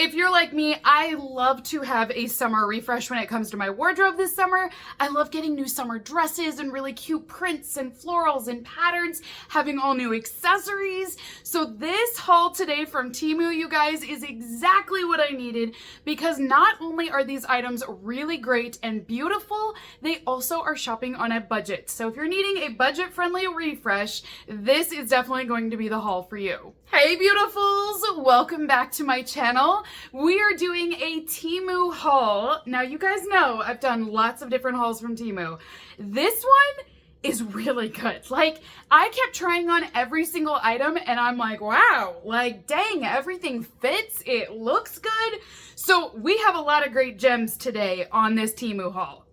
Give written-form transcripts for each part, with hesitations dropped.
If you're like me, I love to have a summer refresh when it comes to my wardrobe this summer. I love getting new summer dresses and really cute prints and florals and patterns, having all new accessories. So this haul today from Temu, you guys, is exactly what I needed, because not only are these items really great and beautiful, they also are shopping on a budget. So if you're needing a budget-friendly refresh, this is definitely going to be the haul for you. Hey beautifuls, welcome back to my channel. We are doing a Temu haul. Now you guys know I've done lots of different hauls from Temu. This one is really good. Like, I kept trying on every single item and I'm like, wow, like dang, everything fits, it looks good. So we have a lot of great gems today on this Temu haul.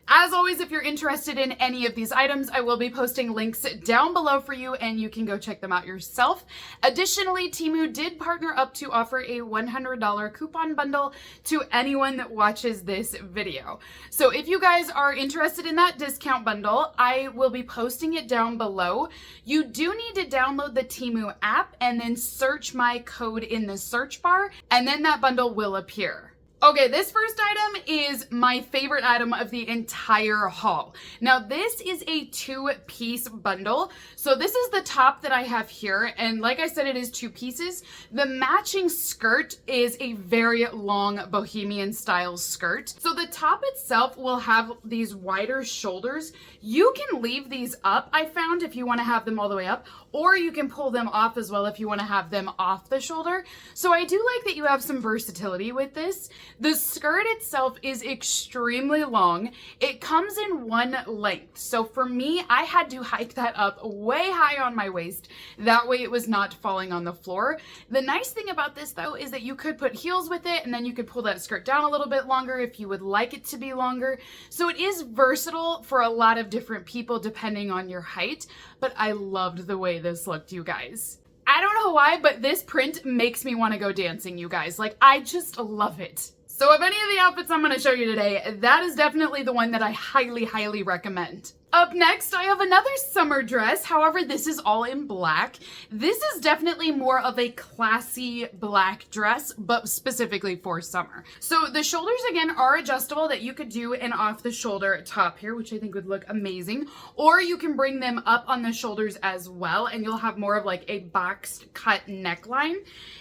As always, if you're interested in any of these items, I will be posting links down below for you and you can go check them out yourself. Additionally, Temu did partner up to offer a $100 coupon bundle to anyone that watches this video. So if you guys are interested in that discount bundle, I will be posting it down below. You do need to download the Temu app and then search my code in the search bar, and then that bundle will appear. Okay, this first item is my favorite item of the entire haul. Now, this is a two-piece bundle. So this is the top that I have here, and like I said, it is two pieces. The matching skirt is a very long Bohemian style skirt. So the top itself will have these wider shoulders. You can leave these up, I found, if you want to have them all the way up, or you can pull them off as well if you want to have them off the shoulder. So I do like that you have some versatility with this. The skirt itself is extremely long. It comes in one length. So for me, I had to hike that up way high on my waist. That way it was not falling on the floor. The nice thing about this though is that you could put heels with it and then you could pull that skirt down a little bit longer if you would like it to be longer. So it is versatile for a lot of different people depending on your height, but I loved the way this looked, you guys. I don't know why, but this print makes me want to go dancing, you guys. Like, I just love it. So of any of the outfits I'm going to show you today, that is definitely the one that I highly, highly recommend. Up next, I have another summer dress. However, this is all in black. This is definitely more of a classy black dress, but specifically for summer. So the shoulders, again, are adjustable, that you could do an off the shoulder top here, which I think would look amazing. Or you can bring them up on the shoulders as well, and you'll have more of like a boxed cut neckline.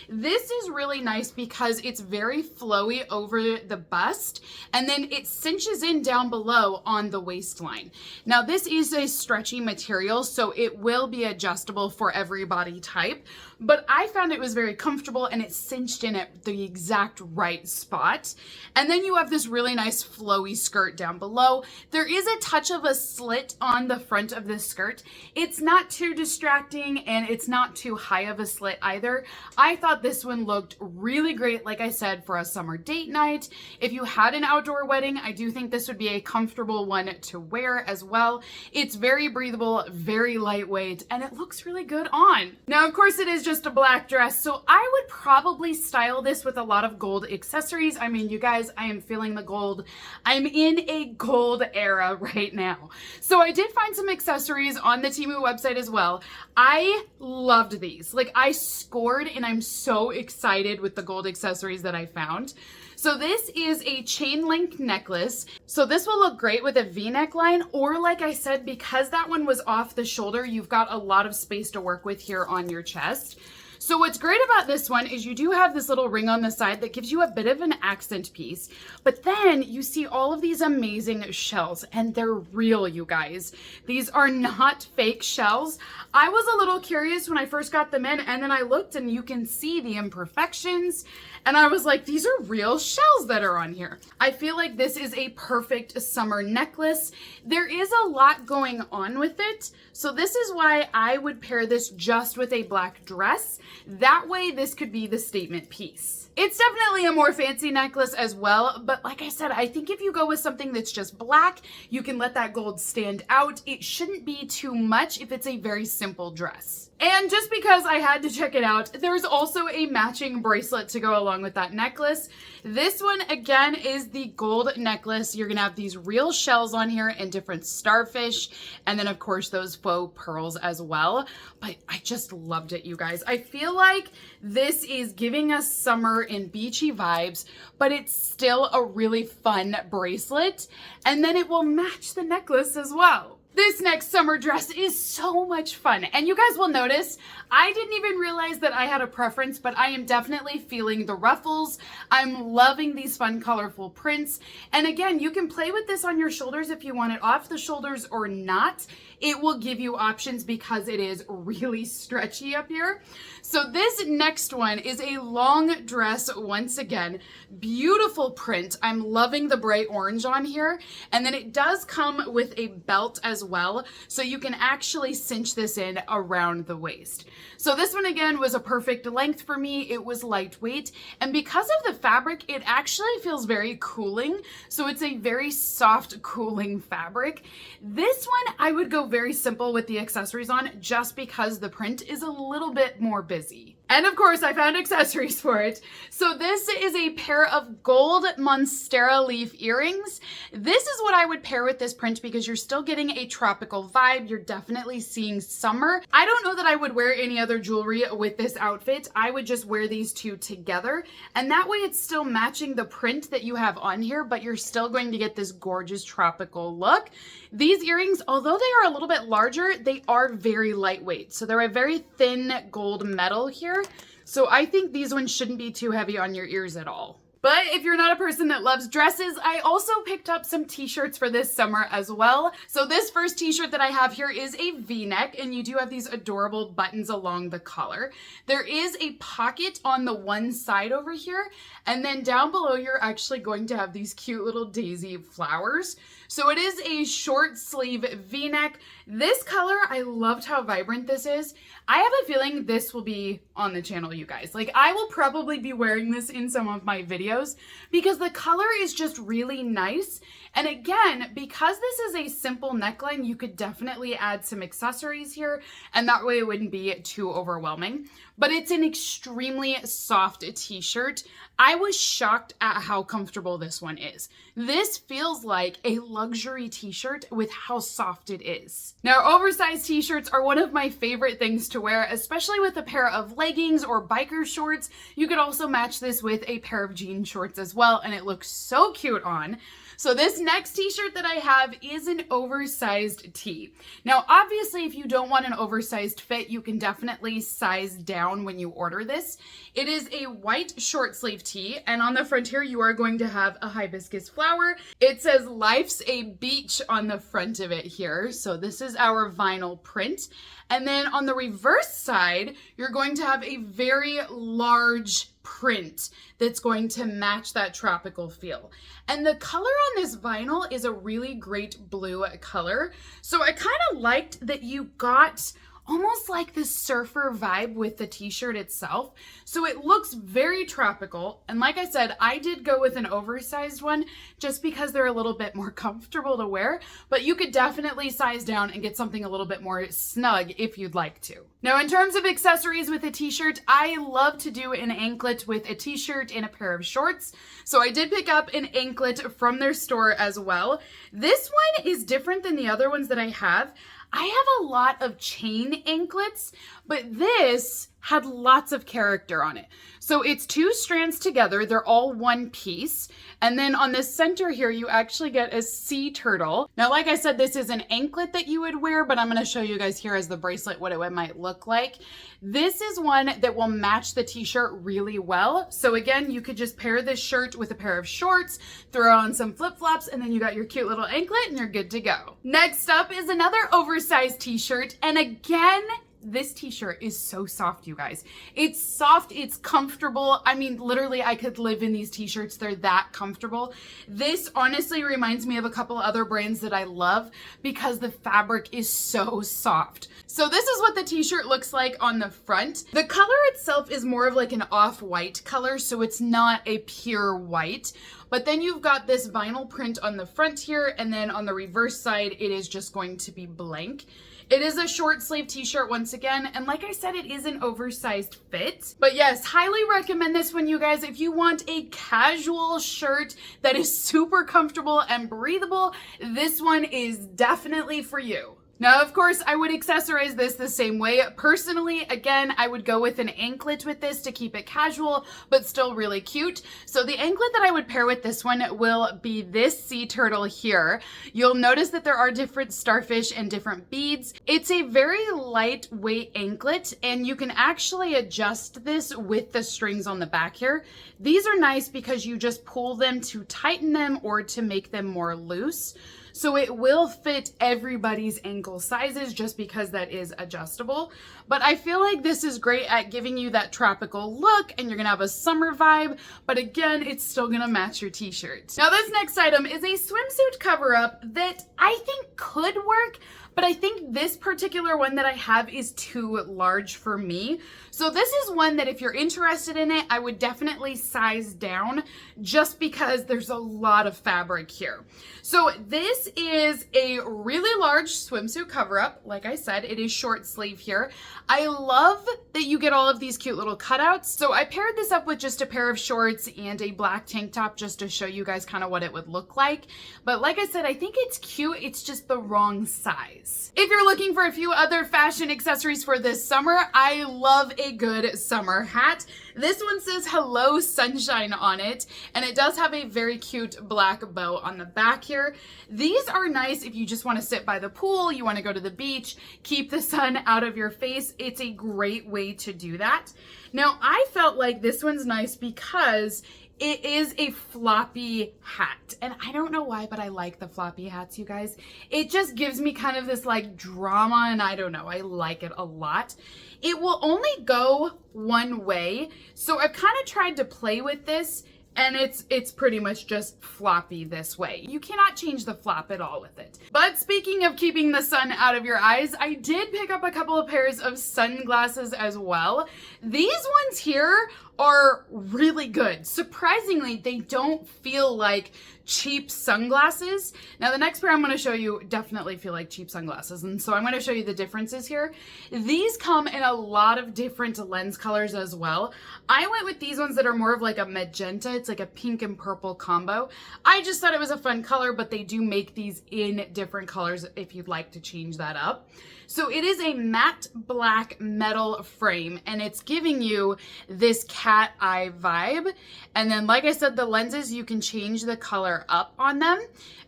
This is really nice because it's very flowy over the bust, and then it cinches in down below on the waistline. Now, this is a stretchy material, so it will be adjustable for every body type, but I found it was very comfortable and it cinched in at the exact right spot. And then you have this really nice flowy skirt down below. There is a touch of a slit on the front of this skirt. It's not too distracting and it's not too high of a slit either. I thought this one looked really great, like I said, for a summer date night. If you had an outdoor wedding, I do think this would be a comfortable one to wear as well. It's very breathable, very lightweight, and it looks really good on. Now, of course, it is just a black dress, so I would probably style this with a lot of gold accessories. I mean, you guys, I am feeling the gold. I'm in a gold era right now. So I did find some accessories on the Temu website as well. I loved these. Like, I scored, and I'm so excited with the gold accessories that I found. So this is a chain link necklace. So this will look great with a V-neck line, or like I said, because that one was off the shoulder, you've got a lot of space to work with here on your chest. So what's great about this one is you do have this little ring on the side that gives you a bit of an accent piece, but then you see all of these amazing shells, and they're real, you guys. These are not fake shells. I was a little curious when I first got them in, and then I looked and you can see the imperfections, and I was like, these are real shells that are on here. I feel like this is a perfect summer necklace. There is a lot going on with it, so this is why I would pair this just with a black dress. That way this could be the statement piece. It's definitely a more fancy necklace as well, but like I said, I think if you go with something that's just black, you can let that gold stand out. It shouldn't be too much if it's a very simple dress. And just because I had to check it out, there's also a matching bracelet to go along with that necklace. This one, again, is the gold necklace. You're going to have these real shells on here and different starfish. And then, of course, those faux pearls as well. But I just loved it, you guys. I feel like this is giving us summer and beachy vibes, but it's still a really fun bracelet. And then it will match the necklace as well. This next summer dress is so much fun, and you guys will notice I didn't even realize that I had a preference, but I am definitely feeling the ruffles. I'm loving these fun, colorful prints, and again, you can play with this on your shoulders if you want it off the shoulders or not. It will give you options because it is really stretchy up here. So this next one is a long dress once again. Beautiful print. I'm loving the bright orange on here, and then it does come with a belt as well, so you can actually cinch this in around the waist. So this one again was a perfect length for me. It was lightweight, and because of the fabric, it actually feels very cooling. So it's a very soft, cooling fabric. This one, I would go very simple with the accessories on just because the print is a little bit more busy. And of course, I found accessories for it. So this is a pair of gold monstera leaf earrings. This is what I would pair with this print because you're still getting a tropical vibe. You're definitely seeing summer. I don't know that I would wear any other jewelry with this outfit. I would just wear these two together. And that way it's still matching the print that you have on here, but you're still going to get this gorgeous tropical look. These earrings, although they are a little bit larger, they are very lightweight. So they're a very thin gold metal here. So I think these ones shouldn't be too heavy on your ears at all. But if you're not a person that loves dresses, I also picked up some t-shirts for this summer as well. So this first t-shirt that I have here is a V-neck, and you do have these adorable buttons along the collar. There is a pocket on the one side over here, and then down below you're actually going to have these cute little daisy flowers. So it is a short sleeve V-neck. This color, I loved how vibrant this is. I have a feeling this will be on the channel, you guys. Like, I will probably be wearing this in some of my videos because the color is just really nice. And again, because this is a simple neckline, you could definitely add some accessories here, and that way it wouldn't be too overwhelming. But it's an extremely soft t-shirt. I was shocked at how comfortable this one is. This feels like a luxury t-shirt with how soft it is. Now, oversized t-shirts are one of my favorite things to wear, especially with a pair of leggings or biker shorts. You could also match this with a pair of jean shorts as well, and it looks so cute on. So this next t-shirt that I have is an oversized tee. Now, obviously, if you don't want an oversized fit, you can definitely size down when you order this. It is a white short sleeve tee, and on the front here, you are going to have a hibiscus flower. It says "Life's a Beach" on the front of it here. So this is our vinyl print. And then on the reverse side, you're going to have a very large print that's going to match that tropical feel. And the color on this vinyl is a really great blue color. So I kind of liked that you got almost like this surfer vibe with the t-shirt itself. So it looks very tropical. And like I said, I did go with an oversized one just because they're a little bit more comfortable to wear, but you could definitely size down and get something a little bit more snug if you'd like to. Now, in terms of accessories with a t-shirt, I love to do an anklet with a t-shirt and a pair of shorts. So I did pick up an anklet from their store as well. This one is different than the other ones that I have. I have a lot of chain anklets, but this had lots of character on it. So it's two strands together. They're all one piece. And then on the center here, you actually get a sea turtle. Now, like I said, this is an anklet that you would wear, but I'm going to show you guys here as the bracelet what it might look like. This is one that will match the t-shirt really well. So again, you could just pair this shirt with a pair of shorts, throw on some flip-flops, and then you got your cute little anklet and you're good to go. Next up is another oversized t-shirt. And again, this t-shirt is so soft, you guys. It's soft, it's comfortable. I mean, literally, I could live in these t-shirts. They're that comfortable. This honestly reminds me of a couple other brands that I love because the fabric is so soft. So this is what the t-shirt looks like on the front. The color itself is more of like an off-white color, so it's not a pure white. But then you've got this vinyl print on the front here, and then on the reverse side, it is just going to be blank. It is a short sleeve t-shirt once again, and like I said, it is an oversized fit. But yes, highly recommend this one, you guys. If you want a casual shirt that is super comfortable and breathable, this one is definitely for you. Now, of course, I would accessorize this the same way. Personally, again, I would go with an anklet with this to keep it casual, but still really cute. So the anklet that I would pair with this one will be this sea turtle here. You'll notice that there are different starfish and different beads. It's a very lightweight anklet, and you can actually adjust this with the strings on the back here. These are nice because you just pull them to tighten them or to make them more loose. So it will fit everybody's ankle sizes just because that is adjustable. But I feel like this is great at giving you that tropical look, and you're gonna have a summer vibe, but again, it's still gonna match your t-shirt. Now this next item is a swimsuit cover-up that I think could work, but I think this particular one that I have is too large for me. So this is one that if you're interested in it, I would definitely size down just because there's a lot of fabric here. So this is a really large swimsuit cover-up. Like I said, it is short sleeve here. I love that you get all of these cute little cutouts. So I paired this up with just a pair of shorts and a black tank top just to show you guys kind of what it would look like. But like I said, I think it's cute. It's just the wrong size. If you're looking for a few other fashion accessories for this summer, I love a good summer hat. This one says Hello Sunshine on it, and it does have a very cute black bow on the back here. These are nice if you just want to sit by the pool, you want to go to the beach, keep the sun out of your face. It's a great way to do that. Now, I felt like this one's nice because it is a floppy hat, and I don't know why, but I like the floppy hats, you guys. It just gives me kind of this like drama, and I don't know, I like it a lot. It will only go one way, so I've kind of tried to play with this, and it's pretty much just floppy this way. You cannot change the flop at all with it. But speaking of keeping the sun out of your eyes, I did pick up a couple of pairs of sunglasses as well. These ones here are really good. Surprisingly, they don't feel like cheap sunglasses. Now the next pair I'm going to show you definitely feel like cheap sunglasses, and so I'm going to show you the differences here. These come in a lot of different lens colors as well. I went with these ones that are more of like a magenta. It's like a pink and purple combo. I just thought it was a fun color, but they do make these in different colors if you'd like to change that up. So it is a matte black metal frame, and it's giving you this cat eye vibe. And then, like I said, the lenses, you can change the color up on them.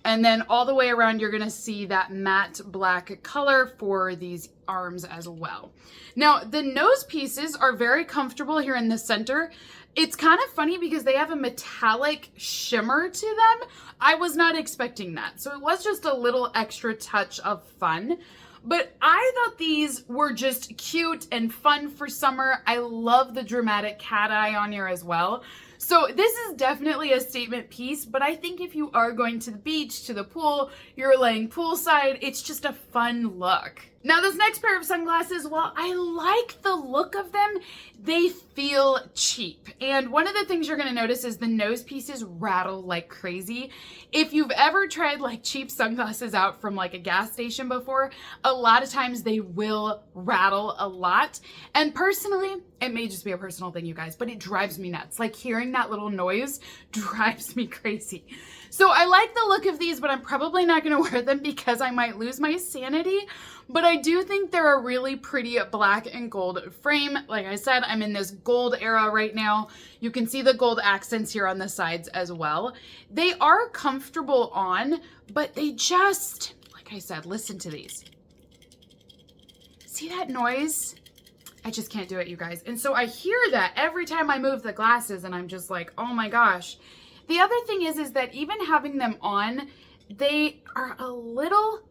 And then all the way around, you're gonna see that matte black color for these arms as well. Now, the nose pieces are very comfortable here in the center. It's kind of funny because they have a metallic shimmer to them. I was not expecting that. So it was just a little extra touch of fun. But I thought these were just cute and fun for summer. I love the dramatic cat eye on here as well. So this is definitely a statement piece, but I think if you are going to the beach, to the pool, you're laying poolside, it's just a fun look. Now this next pair of sunglasses, while I like the look of them, they feel cheap. And one of the things you're gonna notice is the nose pieces rattle like crazy. If you've ever tried like cheap sunglasses out from like a gas station before, a lot of times they will rattle a lot. And personally, it may just be a personal thing, you guys, but it drives me nuts. Like hearing that little noise drives me crazy. So I like the look of these, but I'm probably not gonna wear them because I might lose my sanity. But I do think they're a really pretty black and gold frame. Like I said, I'm in this gold era right now. You can see the gold accents here on the sides as well. They are comfortable on, but they just, like I said, listen to these. See that noise? I just can't do it, you guys. And so I hear that every time I move the glasses, and I'm just like, oh my gosh. The other thing is that even having them on, they are a little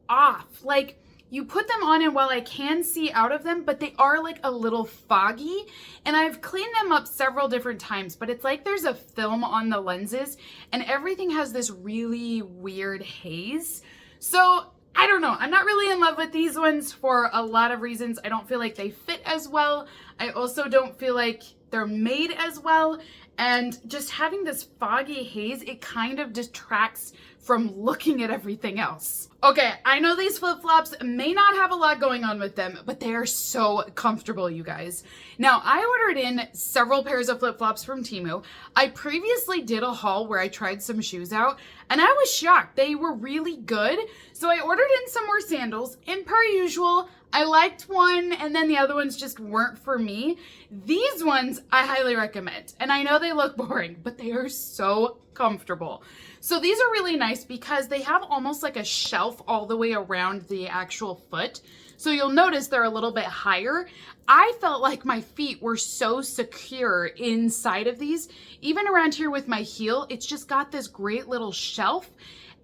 off. Like, you put them on and while I can see out of them, but they are like a little foggy, and I've cleaned them up several different times, but it's like there's a film on the lenses and everything has this really weird haze. So I don't know. I'm not really in love with these ones for a lot of reasons. I don't feel like they fit as well. I also don't feel like they're made as well, and just having this foggy haze, it kind of detracts from looking at everything else. Okay, I know these flip-flops may not have a lot going on with them, but they are so comfortable, you guys. Now, I ordered in several pairs of flip-flops from Temu. I previously did a haul where I tried some shoes out, and I was shocked. They were really good. So I ordered in some more sandals, and per usual, I liked one, and then the other ones just weren't for me. These ones I highly recommend, and I know they look boring, but they are so comfortable. So these are really nice because they have almost like a shelf all the way around the actual foot. So you'll notice they're a little bit higher. I felt like my feet were so secure inside of these. Even around here with my heel, it's just got this great little shelf.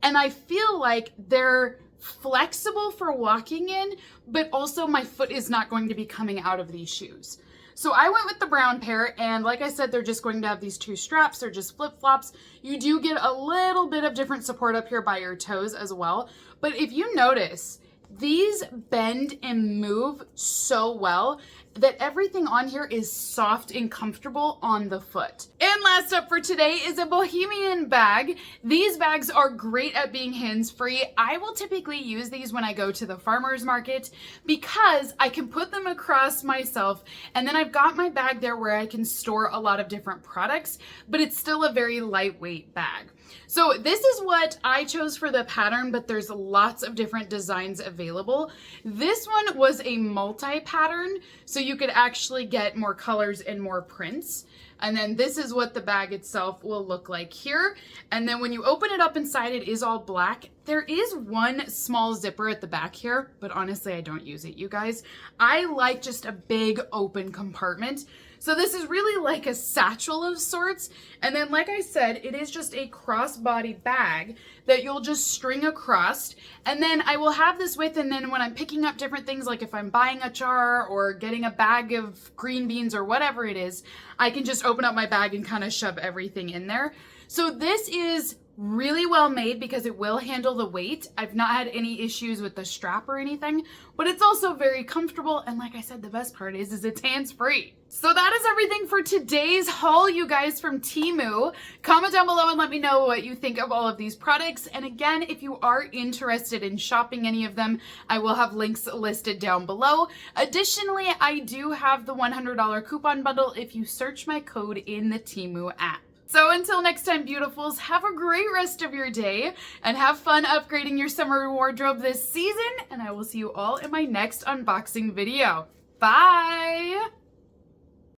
And I feel like they're flexible for walking in, but also my foot is not going to be coming out of these shoes. So I went with the brown pair, and like I said, they're just going to have these two straps. They're just flip-flops. You do get a little bit of different support up here by your toes as well. But if you notice, these bend and move so well that everything on here is soft and comfortable on the foot. And last up for today is a Bohemian bag. These bags are great at being hands-free. I will typically use these when I go to the farmer's market because I can put them across myself, and then I've got my bag there where I can store a lot of different products, but it's still a very lightweight bag. So this is what I chose for the pattern, but there's lots of different designs available. This one was a multi-pattern, so you could actually get more colors and more prints. And then this is what the bag itself will look like here. And then when you open it up inside, it is all black. There is one small zipper at the back here, but honestly, I don't use it, you guys. I like just a big open compartment. So this is really like a satchel of sorts. And then, like I said, it is just a crossbody bag that you'll just string across. And then I will have this with, and then when I'm picking up different things, like if I'm buying a jar or getting a bag of green beans or whatever it is, I can just open up my bag and kind of shove everything in there. So this is really well made because it will handle the weight. I've not had any issues with the strap or anything, but it's also very comfortable. And like I said, the best part is it's hands-free. So that is everything for today's haul, you guys, from Temu. Comment down below and let me know what you think of all of these products. And again, if you are interested in shopping any of them, I will have links listed down below. Additionally, I do have the $100 coupon bundle if you search my code in the Temu app. So until next time, beautifuls, have a great rest of your day and have fun upgrading your summer wardrobe this season. And I will see you all in my next unboxing video. Bye!